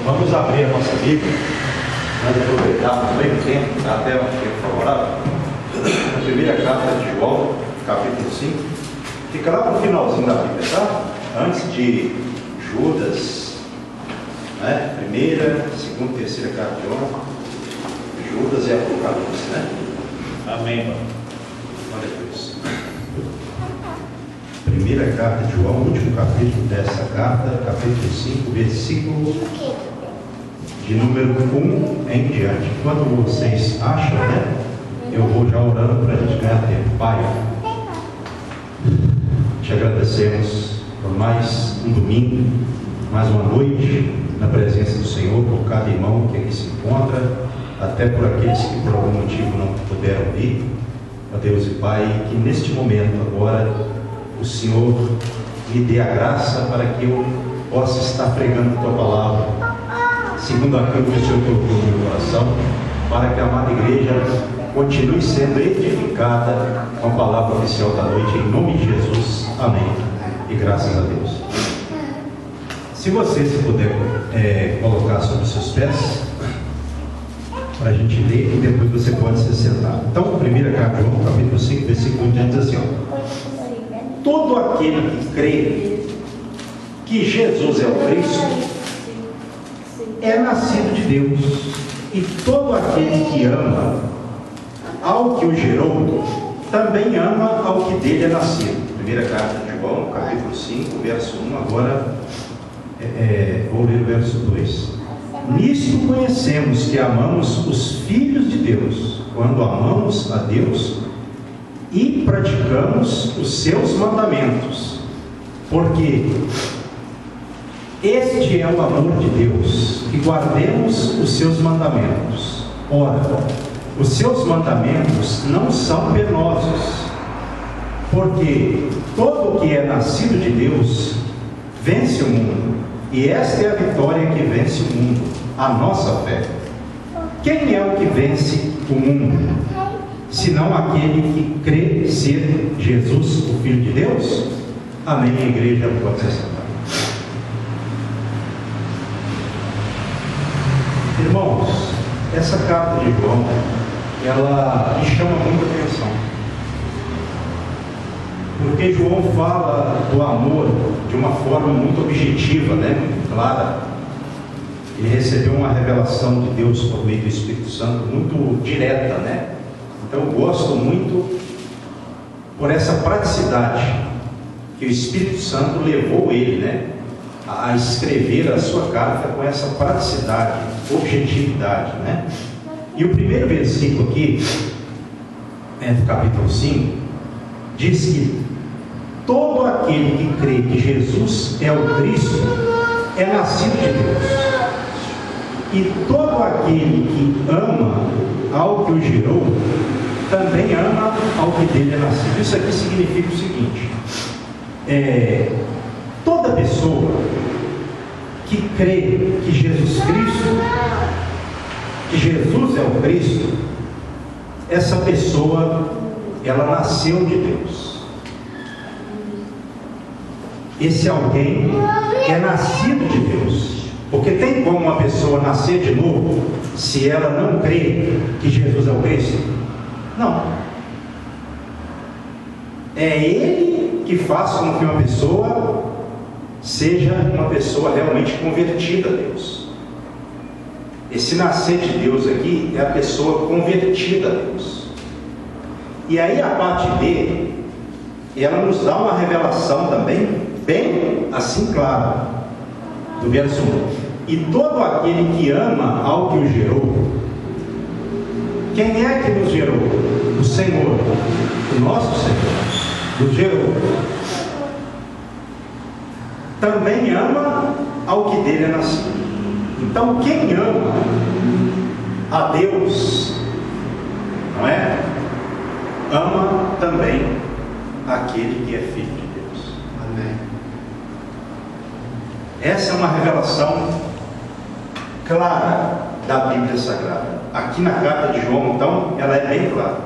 Vamos abrir a nossa Bíblia, nós aproveitarmos bem o tempo, está até um tempo favorável. Na primeira carta de João, capítulo 5, fica lá no finalzinho da Bíblia, tá? Antes de Judas, né? Primeira, segunda, terceira carta de João, Judas e Apocalipse, né? Amém, mano. Olha isso. Primeira carta de João, último capítulo dessa carta, capítulo 5, versículo de número 1 em diante. Quando vocês acham, né? Eu vou já orando para a gente ganhar tempo. Pai, te agradecemos por mais um domingo, mais uma noite na presença do Senhor, por cada irmão que aqui se encontra, até por aqueles que por algum motivo não puderam vir. Ó Deus e Pai, que neste momento agora o Senhor me dê a graça para que eu possa estar pregando a Tua palavra, segundo aquilo que o Senhor colocou no meu coração, para que a amada igreja continue sendo edificada com a palavra oficial da noite, em nome de Jesus. Amém. E graças a Deus. Se você se puder colocar sobre os seus pés, para a gente ler, e depois você pode se sentar. Então, primeira carta de João, capítulo 5, versículo 1 diz assim, ó: todo aquele que crê que Jesus é o Cristo é nascido de Deus, e todo aquele que ama ao que o gerou também ama ao que dele é nascido. Primeira carta de João, capítulo 5, verso 1, agora vou ler o verso 2. Nisto conhecemos que amamos os filhos de Deus, quando amamos a Deus e praticamos os seus mandamentos, porque este é o amor de Deus, que guardemos os seus mandamentos. Ora, os seus mandamentos não são penosos, porque todo o que é nascido de Deus vence o mundo, e esta é a vitória que vence o mundo, a nossa fé. Quem é o que vence o mundo, senão aquele que crê ser Jesus, o Filho de Deus? Amém. A igreja pode ser sentada. Irmãos, essa carta de João, ela me chama muita atenção, porque João fala do amor de uma forma muito objetiva, né? Muito clara. Ele recebeu uma revelação de Deus por meio do Espírito Santo muito direta, né? Então eu gosto muito por essa praticidade que o Espírito Santo levou ele, né, a escrever a sua carta com essa praticidade, objetividade, né? E o primeiro versículo aqui, do capítulo 5, diz que todo aquele que crê que Jesus é o Cristo é nascido de Deus, e todo aquele que ama ao que o gerou também ama ao que dele é nascido. Isso aqui significa o seguinte: toda pessoa que crê que Jesus é o Cristo, essa pessoa, ela nasceu de Deus. Esse alguém é nascido de Deus, porque tem como uma pessoa nascer de novo se ela não crê que Jesus é o Cristo? Não. É Ele que faz com que uma pessoa seja uma pessoa realmente convertida a Deus. Esse nascer de Deus aqui é a pessoa convertida a Deus. E aí a parte B, ela nos dá uma revelação também, bem assim clara, do verso 1. E todo aquele que ama ao que o gerou. Quem é que nos gerou? O Senhor, o nosso Senhor, nos gerou. Também ama ao que dele é nascido. Então quem ama a Deus, não é? Ama também aquele que é filho de Deus. Amém. Essa é uma revelação clara da Bíblia Sagrada. Aqui na carta de João, então, ela é bem clara.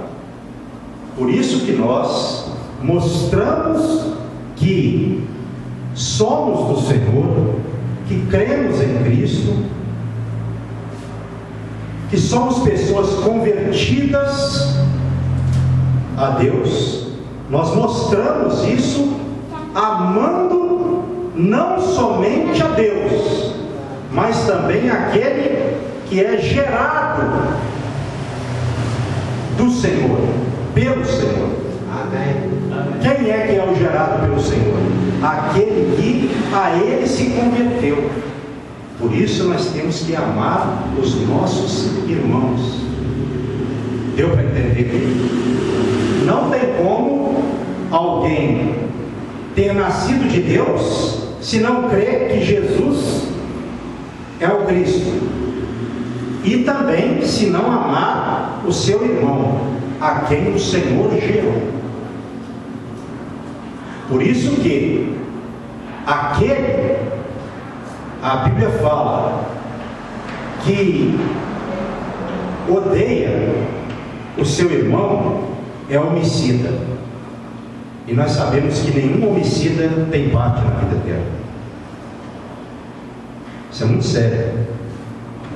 Por isso que nós mostramos que somos do Senhor, que cremos em Cristo que somos pessoas convertidas a Deus, nós mostramos isso amando não somente a Deus, mas também aquele que é gerado do Senhor, pelo Senhor. Amém. Quem é que é o gerado pelo Senhor? Aquele que a Ele se converteu. Por isso nós temos que amar os nossos irmãos. Deu para entender? Não tem como alguém ter nascido de Deus se não crer que Jesus é o Cristo, e também se não amar o seu irmão, a quem o Senhor gerou. Por isso que aquele, a Bíblia fala que odeia o seu irmão é homicida, e nós sabemos que nenhum homicida tem parte na vida eterna. Isso é muito sério,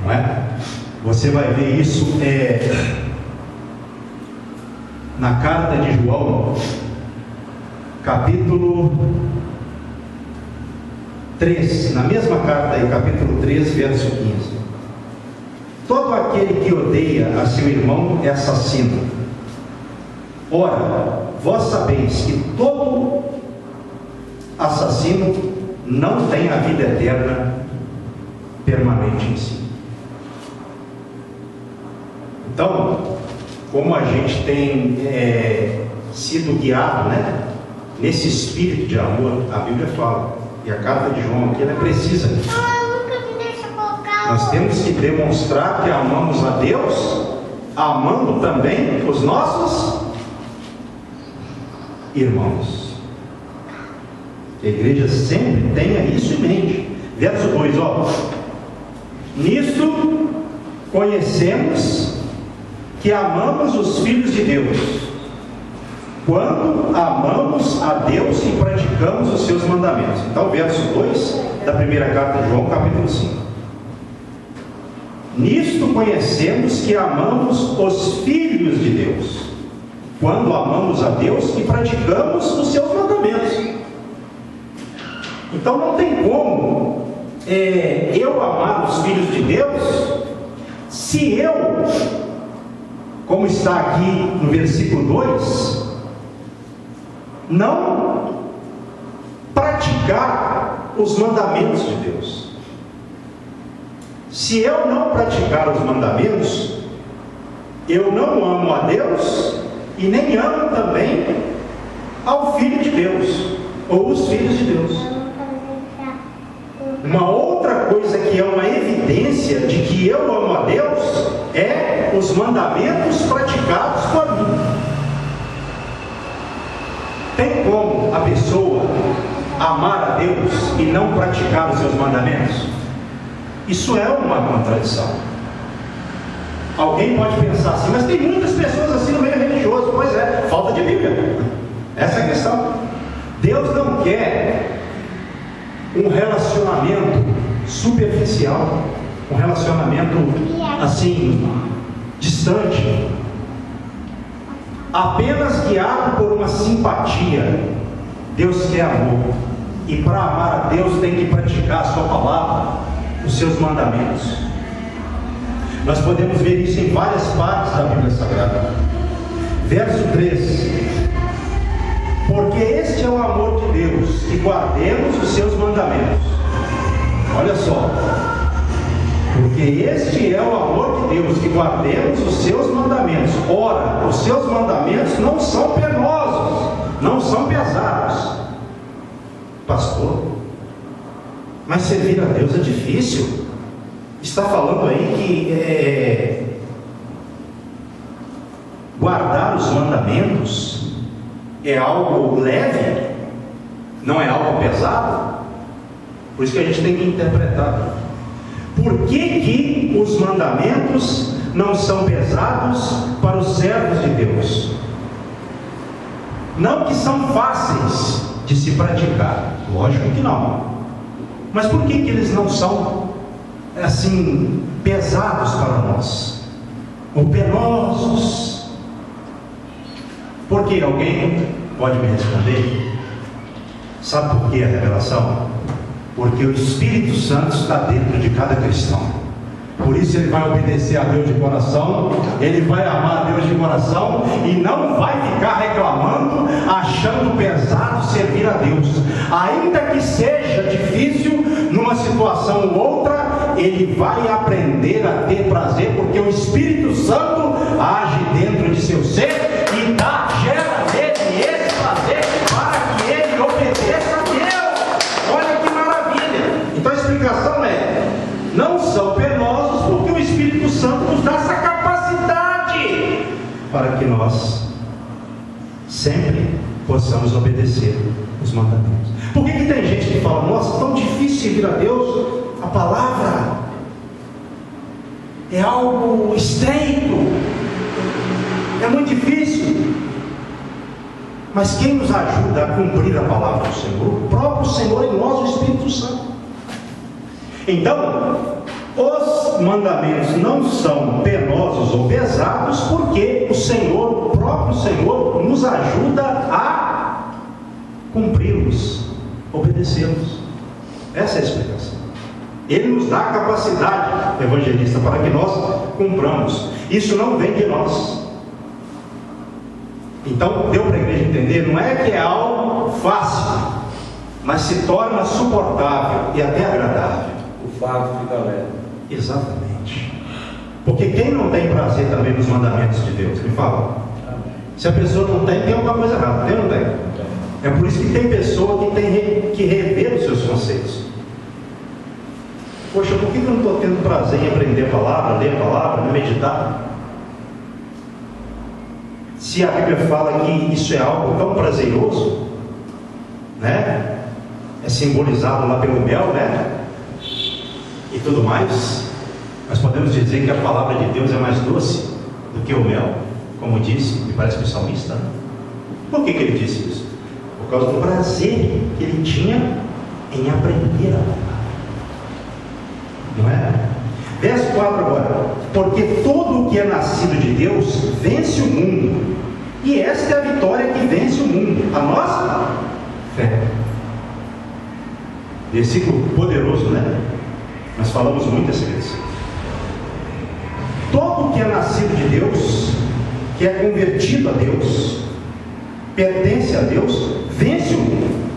não é? Você vai ver isso na carta de João, capítulo 3, na mesma carta aí, capítulo 3, verso 15. Todo aquele que odeia a seu irmão é assassino. Ora, vós sabeis que todo assassino não tem a vida eterna permanente em si. Então, como a gente tem sido guiado, né, nesse espírito de amor, a Bíblia fala, e a carta de João aqui ela é precisa. Nós temos que demonstrar que amamos a Deus, amando também os nossos irmãos. Que a igreja sempre tenha isso em mente. Verso 2, ó. Nisto conhecemos que amamos os filhos de Deus, quando amamos a Deus e praticamos os seus mandamentos. Então, verso 2 da primeira carta de João, capítulo 5. Nisto conhecemos que amamos os filhos de Deus, quando amamos a Deus e praticamos os seus mandamentos. Então não tem como eu amar os filhos de Deus se eu, como está aqui no versículo 2, não praticar os mandamentos de Deus. Se eu não praticar os mandamentos, eu não amo a Deus e nem amo também ao Filho de Deus, ou os filhos de Deus. Uma outra coisa que é uma evidência de que eu amo a Deus é os mandamentos praticados por mim. Tem como a pessoa amar a Deus e não praticar os seus mandamentos? Isso é uma contradição. Alguém pode pensar assim, mas tem muitas pessoas assim no meio religioso. Pois é, falta de Bíblia. Essa é a questão. Deus não quer um relacionamento superficial, um relacionamento assim, distante, apenas guiado por uma simpatia. Deus quer amor, e para amar a Deus tem que praticar a sua palavra, os seus mandamentos. Nós podemos ver isso em várias partes da Bíblia Sagrada. Verso 3: porque este é o amor de Deus, que guardemos os seus mandamentos. Olha só, porque este é o amor de Deus, que guardemos os seus mandamentos. Ora, os seus mandamentos não são penosos, não são pesados. Pastor, mas servir a Deus é difícil. Está falando aí que guardar os mandamentos é algo leve, não é algo pesado? Por isso que a gente tem que interpretar. Por que os mandamentos não são pesados para os servos de Deus? Não que são fáceis de se praticar, lógico que não. Mas por que eles não são assim pesados para nós? ou penosos. Por que? Alguém pode me responder? Sabe por que a revelação? Porque o Espírito Santo está dentro de cada cristão. Por isso ele vai obedecer a Deus de coração, ele vai amar a Deus de coração e não vai ficar reclamando, achando pesado servir a Deus. Ainda que seja difícil, numa situação ou outra, ele vai aprender a ter prazer, porque o Espírito Santo age dentro de seu ser e gera nele esse prazer para que ele obedeça a Deus. Olha que maravilha! Então a explicação é: não são penosos, porque o Espírito Santo nos dá essa capacidade para que nós sempre possamos obedecer os mandamentos. Por que tem gente que fala: nossa, tão difícil servir a Deus, a palavra é algo estreito, é muito difícil? Mas quem nos ajuda a cumprir a palavra do Senhor? O próprio Senhor em nós, o Espírito Santo. Então, os mandamentos não são penosos ou pesados, porque o Senhor, o próprio Senhor, nos ajuda a cumpri-los, obedecê-los. Essa é a explicação. Ele nos dá a capacidade, evangelista, para que nós cumpramos. Isso não vem de nós. Então, deu para a igreja entender? Não é que é algo fácil, mas se torna suportável e até agradável. O fardo fica leve. Exatamente. Porque quem não tem prazer também nos mandamentos de Deus? Me fala. Se a pessoa não tem alguma coisa errada. Tem ou não tem? É por isso que tem pessoa que tem que rever os seus conceitos. Poxa, por que eu não estou tendo prazer em aprender a palavra, ler a palavra, meditar? Se a Bíblia fala que isso é algo tão prazeroso, né? É simbolizado lá pelo mel, né? E tudo mais, nós podemos dizer que a palavra de Deus é mais doce do que o mel, como disse, me parece que o salmista. Por que ele disse isso? Por causa do prazer que ele tinha em aprender a palavra. Não é? Verso 4 agora: porque todo o que é nascido de Deus vence o mundo, e esta é a vitória que vence o mundo, a nossa fé. Versículo poderoso, né? Nós falamos muito esse versículo. Todo que é nascido de Deus, que é convertido a Deus, pertence a Deus, vence o mundo.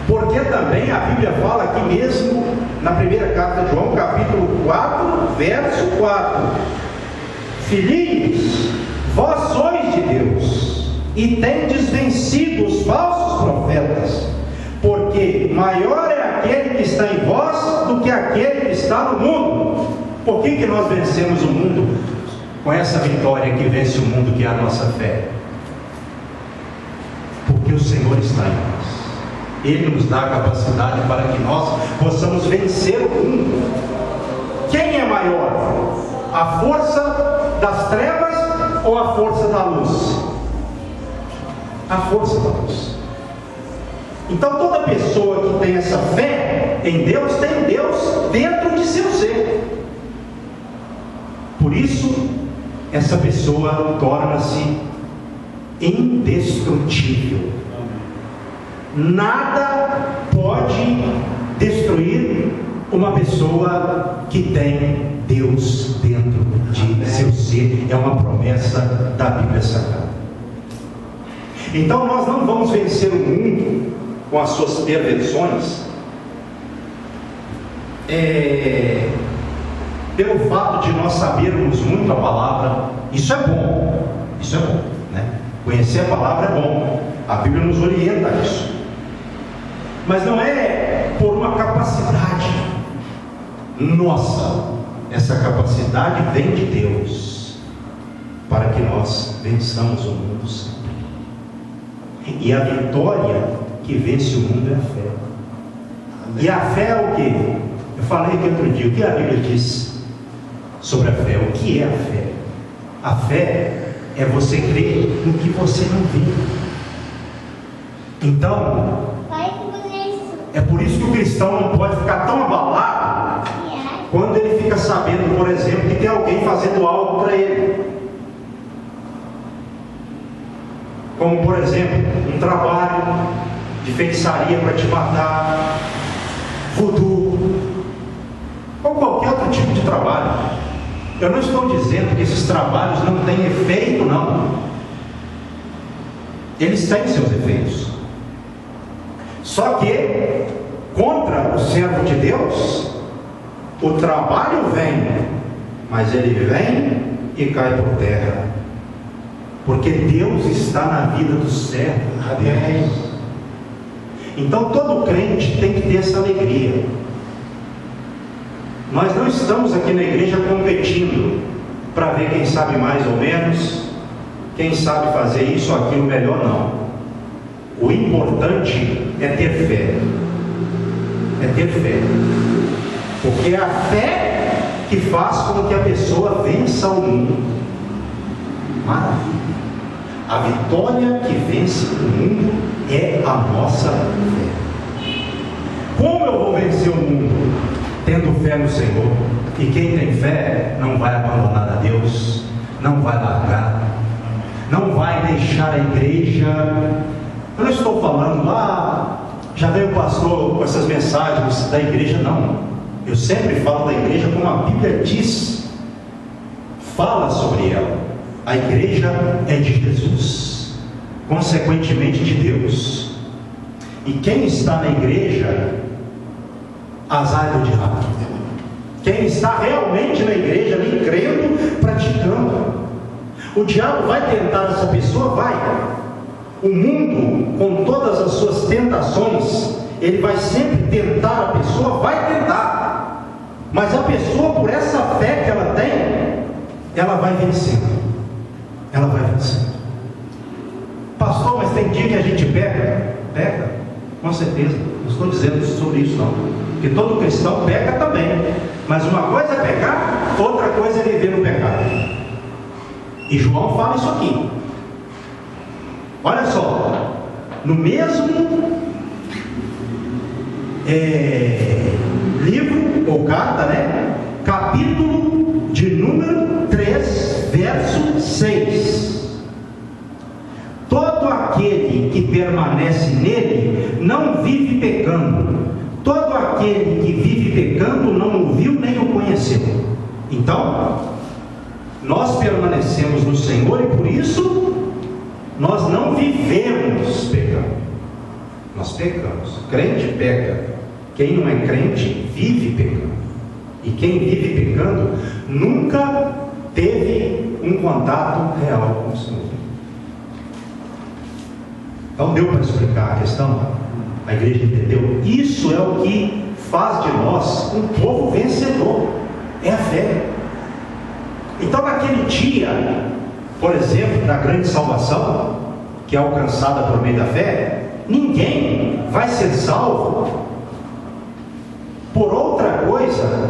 Porque também a Bíblia fala aqui mesmo, na primeira carta de João, capítulo 4, verso 4: filhinhos, vós sois de Deus, e tendes vencido os falsos profetas, porque maior é aquele que está em vós do que aquele que está no mundo. Por que nós vencemos o mundo com essa vitória que vence o mundo, que é a nossa fé? Porque o Senhor está em nós. Ele nos dá a capacidade para que nós possamos vencer o mundo. Quem é maior? A força das trevas ou a força da luz? A força da luz. Então toda pessoa que tem essa fé em Deus, tem Deus dentro de seu ser. Por isso, essa pessoa torna-se indestrutível. Nada pode destruir uma pessoa que tem Deus dentro de seu ser. É uma promessa da Bíblia Sagrada. Então nós não vamos vencer o mundo com as suas perversões pelo fato de nós sabermos muito a palavra. Isso é bom, né? Conhecer a palavra é bom, a Bíblia nos orienta a isso, mas não é por uma capacidade nossa. Essa capacidade vem de Deus para que nós vençamos o mundo sempre. E a vitória que vence o mundo é a fé. E a fé é o que? Eu falei aqui outro dia, o que a Bíblia diz sobre a fé? O que é a fé? A fé é você crer no que você não vê. Então, é por isso que o cristão não pode ficar tão abalado quando ele fica sabendo, por exemplo, que tem alguém fazendo algo para ele. Como, por exemplo, um trabalho de feitiçaria para te matar, voodoo, ou qualquer outro tipo de trabalho. Eu não estou dizendo que esses trabalhos não têm efeito, não. Eles têm seus efeitos. Só que, contra o servo de Deus, o trabalho vem, mas ele vem e cai por terra. Porque Deus está na vida do servo. Amém. Então todo crente tem que ter essa alegria. Nós não estamos aqui na igreja competindo para ver quem sabe mais ou menos, quem sabe fazer isso ou aquilo melhor, não. O importante é ter fé. É ter fé. Porque é a fé que faz com que a pessoa vença o mundo. Maravilha. A vitória que vence o mundo é a nossa fé. Como eu vou vencer o mundo? Tendo fé no Senhor. E quem tem fé não vai abandonar a Deus, não vai largar, não vai deixar a igreja. Eu não estou falando, já veio o pastor com essas mensagens da igreja, não. Eu sempre falo da igreja como a Bíblia diz, fala sobre ela. A igreja é de Jesus, consequentemente de Deus. E quem está na igreja, azar do diabo. Quem está realmente na igreja, ali crendo, praticando. O diabo vai tentar essa pessoa? Vai. O mundo, com todas as suas tentações, ele vai sempre tentar a pessoa, vai tentar. Mas a pessoa, por essa fé que ela tem, ela vai vencendo. Ela vai vencendo. Pastor, mas tem dia que a gente peca? Peca, com certeza. Não estou dizendo sobre isso, não. Porque todo cristão peca também. Mas uma coisa é pecar, outra coisa é viver no pecado. E João fala isso aqui. Olha só, no mesmo livro ou carta, né? Capítulo de número 3, verso 6. Todo aquele que permanece nele não vive pecando. Todo aquele que vive pecando não o viu nem o conheceu. Então, nós permanecemos no Senhor e por isso nós não vivemos pecando. Nós pecamos. Crente peca. Quem não é crente vive pecando. E quem vive pecando nunca teve um contato real com o Senhor. Então deu para explicar a questão? A igreja entendeu? Isso é o que faz de nós um povo vencedor. É a fé. Então naquele dia, por exemplo, da grande salvação, que é alcançada por meio da fé, ninguém vai ser salvo por outra coisa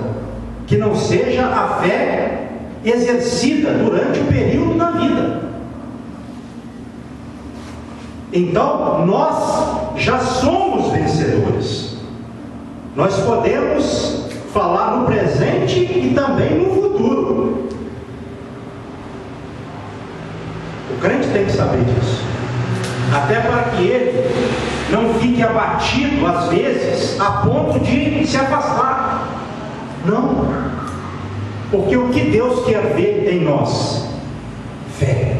que não seja a fé exercida durante o período da vida. Então, nós já somos vencedores. Nós podemos falar no presente e também no futuro. O crente tem que saber disso. Até para que ele não fique abatido, às vezes, a ponto de se afastar. Não. Porque o que Deus quer ver em nós? Fé.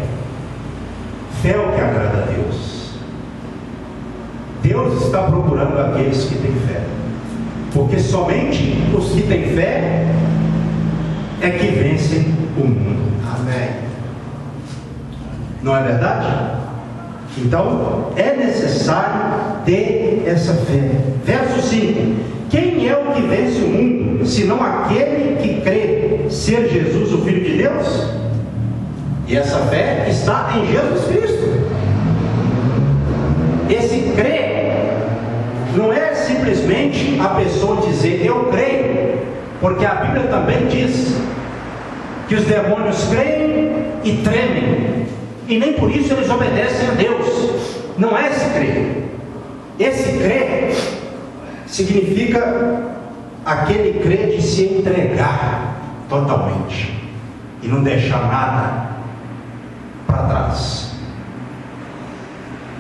Fé é o que agrada a Deus. Deus está procurando aqueles que têm fé. Porque somente os que têm fé é que vencem o mundo. Amém. Não é verdade? Então, é necessário ter essa fé. Verso 5. Quem é o que vence o mundo, senão aquele que crê ser Jesus o Filho de Deus? E essa fé está em Jesus Cristo. Esse crer não é simplesmente a pessoa dizer eu creio, porque a Bíblia também diz que os demônios creem e tremem, e nem por isso eles obedecem a Deus. Não é esse crer. Esse crer significa aquele crê de se entregar totalmente e não deixar nada para trás.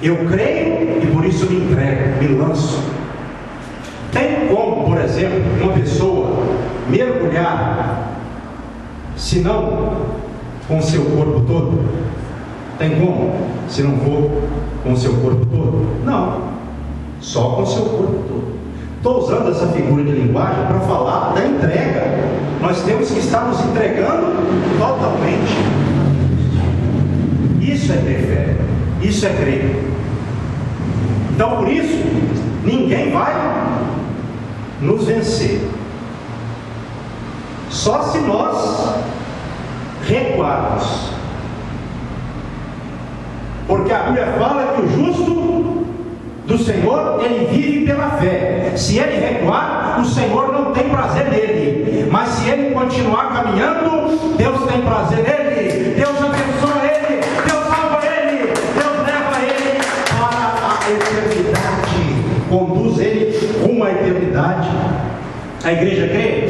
Eu creio e por isso me entrego, me lanço. Tem como, por exemplo, uma pessoa mergulhar, se não com o seu corpo todo? Tem como, se não for com o seu corpo todo? Não, só com o seu corpo todo. Estou usando essa figura de linguagem para falar da entrega. Nós temos que estar nos entregando totalmente. Isso é ter fé, isso é crer. Então, por isso, ninguém vai nos vencer, só se nós recuarmos, porque a Bíblia fala que o justo do Senhor, ele vive pela fé. Se ele recuar, o Senhor não tem prazer nele, mas se ele continuar caminhando, Deus tem prazer nele, Deus abençoa ele, Deus salva ele, Deus leva ele para a eternidade, conduz ele rumo à eternidade. A igreja crê?